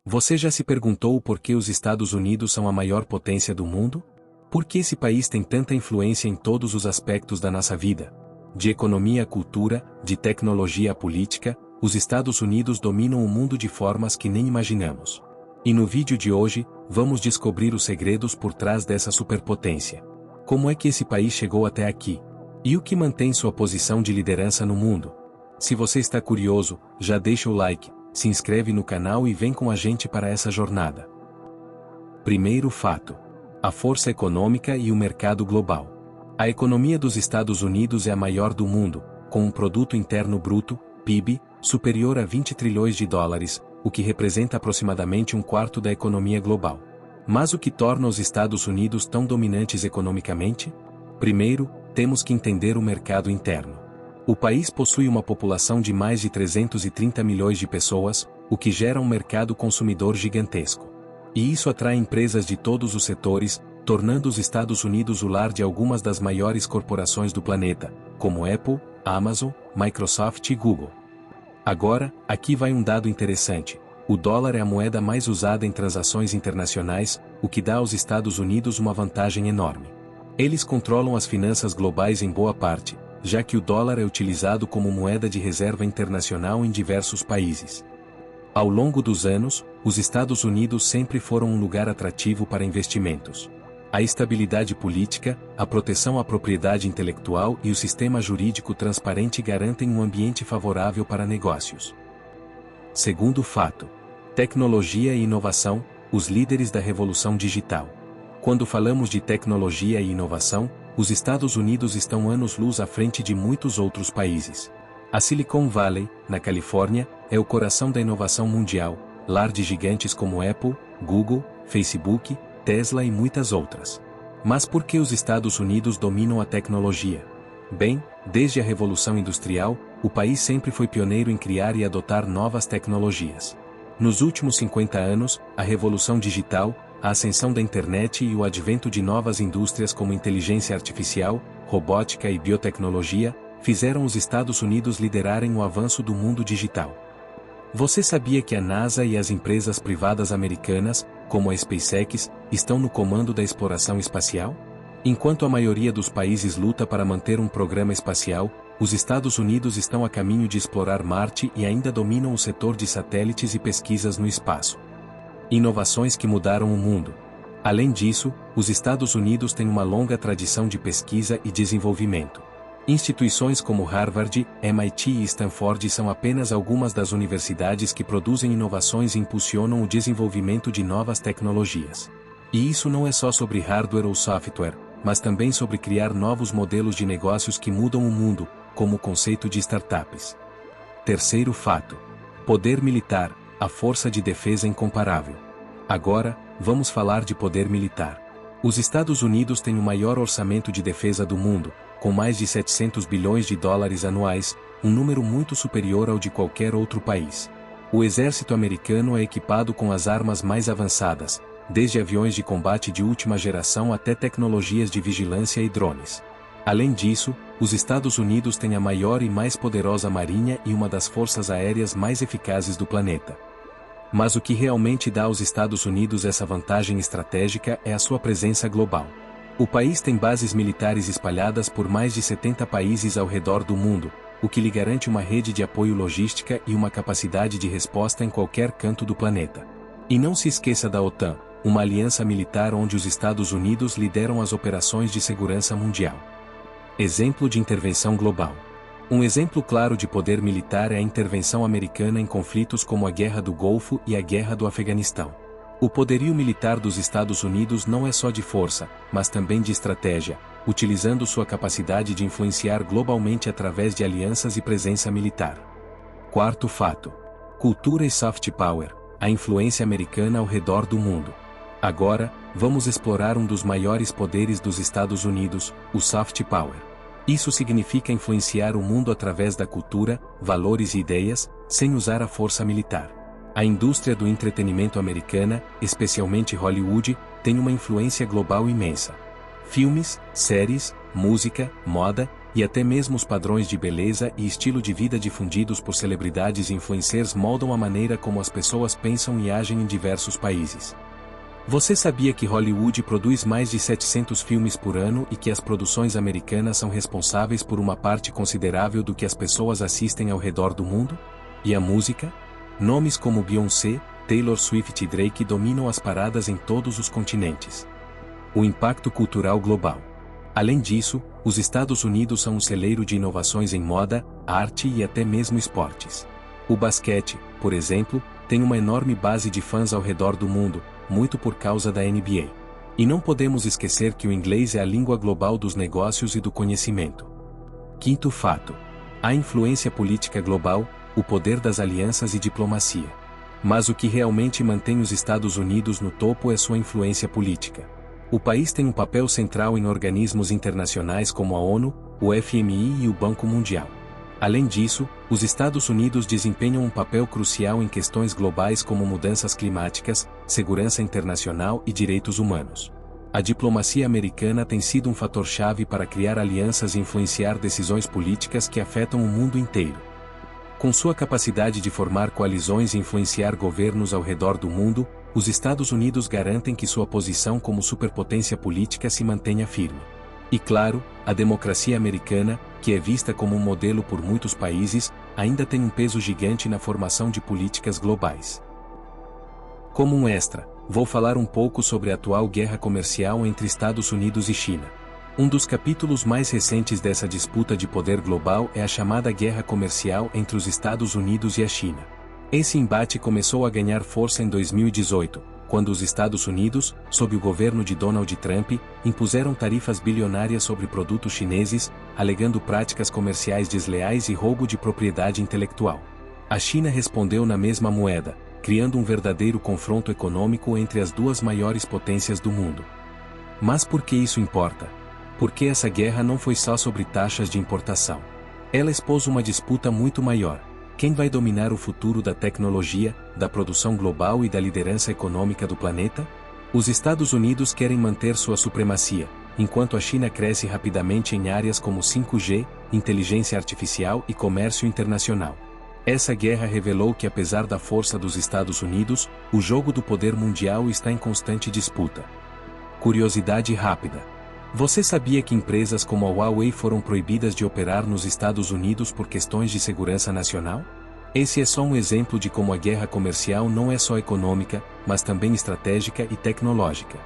Você já se perguntou por que os Estados Unidos são a maior potência do mundo? Por que esse país tem tanta influência em todos os aspectos da nossa vida? De economia à cultura, de tecnologia à política, os Estados Unidos dominam o mundo de formas que nem imaginamos. E no vídeo de hoje, vamos descobrir os segredos por trás dessa superpotência. Como é que esse país chegou até aqui? E o que mantém sua posição de liderança no mundo? Se você está curioso, já deixa o like, se inscreve no canal e vem com a gente para essa jornada. Primeiro fato: a força econômica e o mercado global. A economia dos Estados Unidos é a maior do mundo, com um produto interno bruto, PIB, superior a 20 trilhões de dólares, o que representa aproximadamente um quarto da economia global. Mas o que torna os Estados Unidos tão dominantes economicamente? Primeiro, temos que entender o mercado interno. O país possui uma população de mais de 330 milhões de pessoas, o que gera um mercado consumidor gigantesco. E isso atrai empresas de todos os setores, tornando os Estados Unidos o lar de algumas das maiores corporações do planeta, como Apple, Amazon, Microsoft e Google. Agora, aqui vai um dado interessante: o dólar é a moeda mais usada em transações internacionais, o que dá aos Estados Unidos uma vantagem enorme. Eles controlam as finanças globais em boa parte, já que o dólar é utilizado como moeda de reserva internacional em diversos países. Ao longo dos anos, os Estados Unidos sempre foram um lugar atrativo para investimentos. A estabilidade política, a proteção à propriedade intelectual e o sistema jurídico transparente garantem um ambiente favorável para negócios. Segundo fato: tecnologia e inovação, os líderes da revolução digital. Quando falamos de tecnologia e inovação, os Estados Unidos estão anos-luz à frente de muitos outros países. A Silicon Valley, na Califórnia, é o coração da inovação mundial, lar de gigantes como Apple, Google, Facebook, Tesla e muitas outras. Mas por que os Estados Unidos dominam a tecnologia? Bem, desde a Revolução Industrial, o país sempre foi pioneiro em criar e adotar novas tecnologias. Nos últimos 50 anos, a revolução digital, a ascensão da internet e o advento de novas indústrias como inteligência artificial, robótica e biotecnologia, fizeram os Estados Unidos liderarem o avanço do mundo digital. Você sabia que a NASA e as empresas privadas americanas, como a SpaceX, estão no comando da exploração espacial? Enquanto a maioria dos países luta para manter um programa espacial, os Estados Unidos estão a caminho de explorar Marte e ainda dominam o setor de satélites e pesquisas no espaço. Inovações que mudaram o mundo. Além disso, os Estados Unidos têm uma longa tradição de pesquisa e desenvolvimento. Instituições como Harvard, MIT e Stanford são apenas algumas das universidades que produzem inovações e impulsionam o desenvolvimento de novas tecnologias. E isso não é só sobre hardware ou software, mas também sobre criar novos modelos de negócios que mudam o mundo, como o conceito de startups. Terceiro fato: poder militar, a força de defesa incomparável. Agora, vamos falar de poder militar. Os Estados Unidos têm o maior orçamento de defesa do mundo, com mais de 700 bilhões de dólares anuais, um número muito superior ao de qualquer outro país. O exército americano é equipado com as armas mais avançadas, desde aviões de combate de última geração até tecnologias de vigilância e drones. Além disso, os Estados Unidos têm a maior e mais poderosa marinha e uma das forças aéreas mais eficazes do planeta. Mas o que realmente dá aos Estados Unidos essa vantagem estratégica é a sua presença global. O país tem bases militares espalhadas por mais de 70 países ao redor do mundo, o que lhe garante uma rede de apoio logística e uma capacidade de resposta em qualquer canto do planeta. E não se esqueça da OTAN, uma aliança militar onde os Estados Unidos lideram as operações de segurança mundial. Exemplo de intervenção global. Um exemplo claro de poder militar é a intervenção americana em conflitos como a Guerra do Golfo e a Guerra do Afeganistão. O poderio militar dos Estados Unidos não é só de força, mas também de estratégia, utilizando sua capacidade de influenciar globalmente através de alianças e presença militar. Quarto fato: cultura e soft power, a influência americana ao redor do mundo. Agora, vamos explorar um dos maiores poderes dos Estados Unidos, o soft power. Isso significa influenciar o mundo através da cultura, valores e ideias, sem usar a força militar. A indústria do entretenimento americana, especialmente Hollywood, tem uma influência global imensa. Filmes, séries, música, moda, e até mesmo os padrões de beleza e estilo de vida difundidos por celebridades e influencers moldam a maneira como as pessoas pensam e agem em diversos países. Você sabia que Hollywood produz mais de 700 filmes por ano e que as produções americanas são responsáveis por uma parte considerável do que as pessoas assistem ao redor do mundo? E a música? Nomes como Beyoncé, Taylor Swift e Drake dominam as paradas em todos os continentes. O impacto cultural global. Além disso, os Estados Unidos são um celeiro de inovações em moda, arte e até mesmo esportes. O basquete, por exemplo, tem uma enorme base de fãs ao redor do mundo, muito por causa da NBA. E não podemos esquecer que o inglês é a língua global dos negócios e do conhecimento. Quinto fato. A influência política global, o poder das alianças e diplomacia. Mas o que realmente mantém os Estados Unidos no topo é sua influência política. O país tem um papel central em organismos internacionais como a ONU, o FMI e o Banco Mundial. Além disso, os Estados Unidos desempenham um papel crucial em questões globais como mudanças climáticas, segurança internacional e direitos humanos. A diplomacia americana tem sido um fator-chave para criar alianças e influenciar decisões políticas que afetam o mundo inteiro. Com sua capacidade de formar coalizões e influenciar governos ao redor do mundo, os Estados Unidos garantem que sua posição como superpotência política se mantenha firme. E claro, a democracia americana, que é vista como um modelo por muitos países, ainda tem um peso gigante na formação de políticas globais. Como um extra, vou falar um pouco sobre a atual guerra comercial entre Estados Unidos e China. Um dos capítulos mais recentes dessa disputa de poder global é a chamada guerra comercial entre os Estados Unidos e a China. Esse embate começou a ganhar força em 2018, quando os Estados Unidos, sob o governo de Donald Trump, impuseram tarifas bilionárias sobre produtos chineses, alegando práticas comerciais desleais e roubo de propriedade intelectual. A China respondeu na mesma moeda, criando um verdadeiro confronto econômico entre as duas maiores potências do mundo. Mas por que isso importa? Porque essa guerra não foi só sobre taxas de importação. Ela expôs uma disputa muito maior. Quem vai dominar o futuro da tecnologia, da produção global e da liderança econômica do planeta? Os Estados Unidos querem manter sua supremacia, enquanto a China cresce rapidamente em áreas como 5G, inteligência artificial e comércio internacional. Essa guerra revelou que, apesar da força dos Estados Unidos, o jogo do poder mundial está em constante disputa. Curiosidade rápida. Você sabia que empresas como a Huawei foram proibidas de operar nos Estados Unidos por questões de segurança nacional? Esse é só um exemplo de como a guerra comercial não é só econômica, mas também estratégica e tecnológica.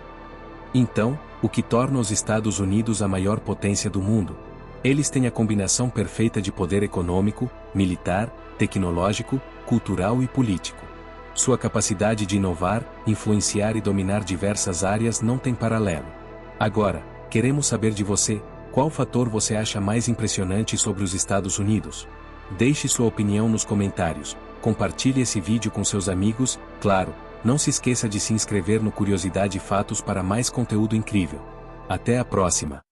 Então, o que torna os Estados Unidos a maior potência do mundo? Eles têm a combinação perfeita de poder econômico, militar, tecnológico, cultural e político. Sua capacidade de inovar, influenciar e dominar diversas áreas não tem paralelo. Agora, queremos saber de você, qual fator você acha mais impressionante sobre os Estados Unidos? Deixe sua opinião nos comentários, compartilhe esse vídeo com seus amigos, claro, não se esqueça de se inscrever no Curiosidade e Fatos para mais conteúdo incrível. Até a próxima!